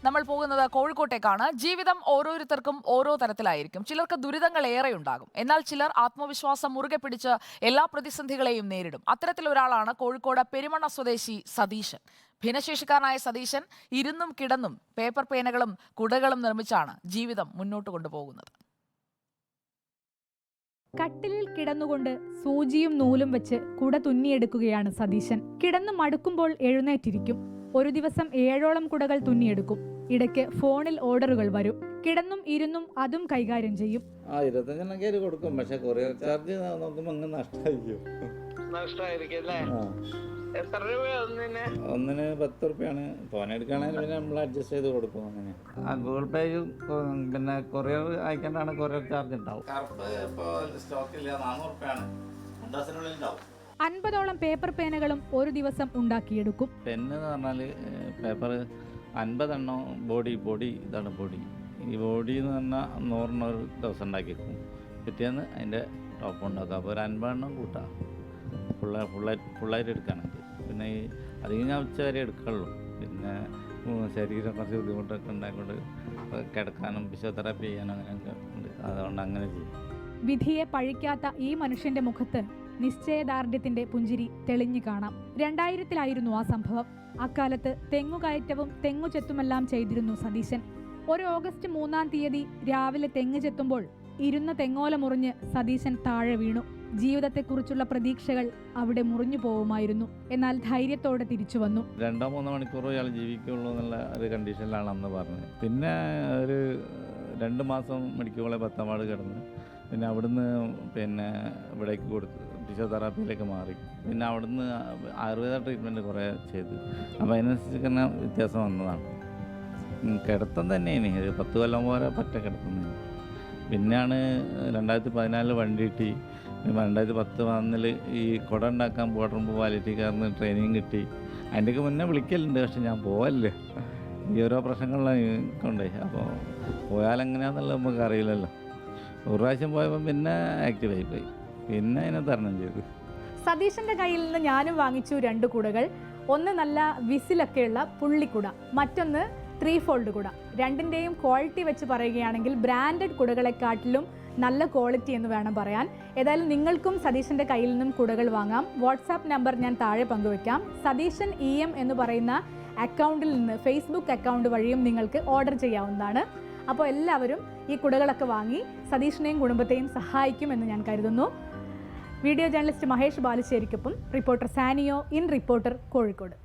നമ്മൾ പോകുന്നത് കോഴിക്കോട്ടേക്കാണ്. ജീവിതം ഓരോരുത്തർക്കും ഓരോ തരത്തിലായിരിക്കും. ചിലർക്ക് ദുരിതങ്ങൾ ഏറെ ഉണ്ടാകും. എന്നാൽ ചിലർ ആത്മവിശ്വാസം മുറുകെ പിടിച്ച് എല്ലാ പ്രതിസന്ധികളെയും നേരിടും. അത്തരത്തിലൊരാളാണ് കോഴിക്കോട് പെരുമണ്ണ സ്വദേശി സതീശൻ. ഭിന്നശേഷിക്കാരനായ സതീശൻ ഇരുന്നും കിടന്നും പേപ്പർ പേനകളും കുടകളും നിർമ്മിച്ചാണ് ജീവിതം മുന്നോട്ട് കൊണ്ടുപോകുന്നത്. കട്ടിലിൽ കിടന്നുകൊണ്ട് സൂചിയും നൂലും വെച്ച് കുട തുന്നിയെടുക്കുകയാണ് സതീശൻ. കിടന്നു മടുക്കുമ്പോൾ എഴുന്നേറ്റിരിക്കും. ഒരു ദിവസം 7ഓളം കുടകൾ തുന്നിയെടുക്കും. ഇടയ്ക്ക് ഫോണിൽ ഓർഡറുകൾ വരും. കിടന്നും ഇരുന്നും അതും കൈകാര്യം ചെയ്യും. 25 കൊടുക്കും. പക്ഷെ കൊറിയർ ചാർജ് നോക്കുമ്പോൾ അങ്ങ് എത്ര രൂപ ഒന്നിന് 10 റുപ്യാണ്. ഫോൺ എടുക്കുകയാണെങ്കിൽ പിന്നെ നമ്മൾ അഡ്ജസ്റ്റ് ചെയ്ത് കൊടുക്കും. അങ്ങനെ ഗൂഗിൾ പേ പിന്നെ കൊറിയർ അയക്കേണ്ടാണ് കൊറിയർ ചാർജ് ഉണ്ടാവും. കറുപ്പ് ഇപ്പോൾ സ്റ്റോക്കില്ല, 400 റുപ്യാണ്. 2 ദിവസത്തിനുള്ളിൽ ഉണ്ടാവും. 50ഓളം പേപ്പർ പേനകളും ഒരു ദിവസം ഉണ്ടാക്കിയെടുക്കും. പെന്ന് എന്ന് പറഞ്ഞാൽ പേപ്പർ 50 എണ്ണം ബോഡി ഇതാണ് ബോഡി. ഈ ബോഡി എന്ന് പറഞ്ഞാൽ 100 ഒരു ദിവസം ഉണ്ടാക്കിയിരിക്കും. പിറ്റേന്ന് അതിൻ്റെ ടോപ്പ് ഉണ്ടാക്കുക. അപ്പോൾ ഒരു 50 എണ്ണം കൂട്ടാം ഫുള്ളായിട്ട് എടുക്കുകയാണെങ്കിൽ. പിന്നെ ഈ അധികം ഞാൻ ഉച്ച വരെ എടുക്കുള്ളൂ. പിന്നെ ശരീരം കുറച്ച് ബുദ്ധിമുട്ടൊക്കെ ഉണ്ടായിക്കൊണ്ട് കിടക്കാനും ഫിസിയോതെറാപ്പി ചെയ്യാനും അങ്ങനെയൊക്കെ ഉണ്ട്. അതുകൊണ്ട് അങ്ങനെ ചെയ്യും. വിധിയെ പഴിക്കാത്ത ഈ മനുഷ്യന്റെ മുഖത്ത് നിശ്ചയദാർഢ്യത്തിന്റെ പുഞ്ചിരി തെളിഞ്ഞു കാണാം. 2000-ലായിരുന്നു ആ സംഭവം. അക്കാലത്ത് തെങ്ങുകയറ്റവും തെങ്ങുചെത്തുമെല്ലാം ചെയ്തിരുന്നു സതീശൻ. ഒരു ഓഗസ്റ്റ് 3-ാം തീയതി രാവിലെ തെങ്ങ് ചെത്തുമ്പോൾ ഇരുന്ന തെങ്ങോല മുറിഞ്ഞ് സതീശൻ താഴെ വീണു. ജീവിതത്തെക്കുറിച്ചുള്ള പ്രതീക്ഷകൾ അവിടെ മുറിഞ്ഞു പോവുമായിരുന്നു. എന്നാൽ ധൈര്യത്തോടെ തിരിച്ചു വന്നു. 2-3 മണിക്കൂറോ ഇയാൾ ജീവിക്കുള്ളൂ എന്നുള്ള ഒരു കണ്ടീഷനിലാണ് അന്ന് പറഞ്ഞത്. പിന്നെ ഒരു 2 മാസം മെഡിക്കൽ കോളേജ് 10ാം വാർഡ് കിടന്ന് പിന്നെ അവിടുന്ന് പിന്നെ ഇവിടേക്ക് കൊടുത്തു ഫിസിയോതെറാപ്പിയിലേക്ക് മാറി. പിന്നെ അവിടുന്ന് ആയുർവേദ ട്രീറ്റ്മെൻറ്റ് കുറേ ചെയ്ത്. അപ്പോൾ അതിനനുസരിച്ച് തന്നെ വ്യത്യാസം വന്നതാണ്. കിടത്തം തന്നെയാണ് 10 കൊല്ലം പോലെ പറ്റ കിടത്തുന്നത്. പിന്നെയാണ് 2014 വണ്ടി കിട്ടി. 2010 വന്നിൽ ഈ കുട ഉണ്ടാക്കാൻ ബോർഡർ വാലിറ്റിക്കാരന് ട്രെയിനിങ് കിട്ടി. അതിൻ്റെയൊക്കെ മുന്നേ വിളിക്കലുണ്ട്, പക്ഷെ ഞാൻ പോവല്ലേ ഈ ഓരോ പ്രശ്നങ്ങളിലുണ്ടേ. അപ്പോൾ പോയാലെങ്ങനെയാണെന്നുള്ളത് നമുക്ക് അറിയില്ലല്ലോ. ഒരു പ്രാവശ്യം പോയപ്പോൾ പിന്നെ ആക്റ്റീവായി പോയി. പിന്നെ അതിനെ തരണം ചെയ്തു. സതീശന്റെ കയ്യിൽ നിന്ന് ഞാനും വാങ്ങിച്ചു 2 കുടകൾ. ഒന്ന് നല്ല വിസിലൊക്കെയുള്ള പുള്ളിക്കുട, മറ്റൊന്ന് 3 ഫോൾഡ് കുട. രണ്ടിൻ്റെയും ക്വാളിറ്റി വെച്ച് പറയുകയാണെങ്കിൽ ബ്രാൻഡഡ് കുടകളെക്കാട്ടിലും നല്ല ക്വാളിറ്റി എന്ന് വേണം പറയാൻ. ഏതായാലും നിങ്ങൾക്കും സതീശന്റെ കയ്യിൽ നിന്നും കുടകൾ വാങ്ങാം. വാട്സാപ്പ് നമ്പർ ഞാൻ താഴെ പങ്കുവെക്കാം. സതീശൻ EM എന്ന് പറയുന്ന അക്കൗണ്ടിൽ നിന്ന് ഫേസ്ബുക്ക് അക്കൗണ്ട് വഴിയും നിങ്ങൾക്ക് ഓർഡർ ചെയ്യാവുന്നതാണ്. അപ്പോൾ എല്ലാവരും ഈ കുടകളൊക്കെ വാങ്ങി സതീഷിനെയും കുടുംബത്തെയും സഹായിക്കുമെന്ന് ഞാൻ കരുതുന്നു. വീഡിയോ ജേർണലിസ്റ്റ് മഹേഷ് ബാലുശ്ശേരിക്കൊപ്പം reporter Saniyo in reporter Kozhikode.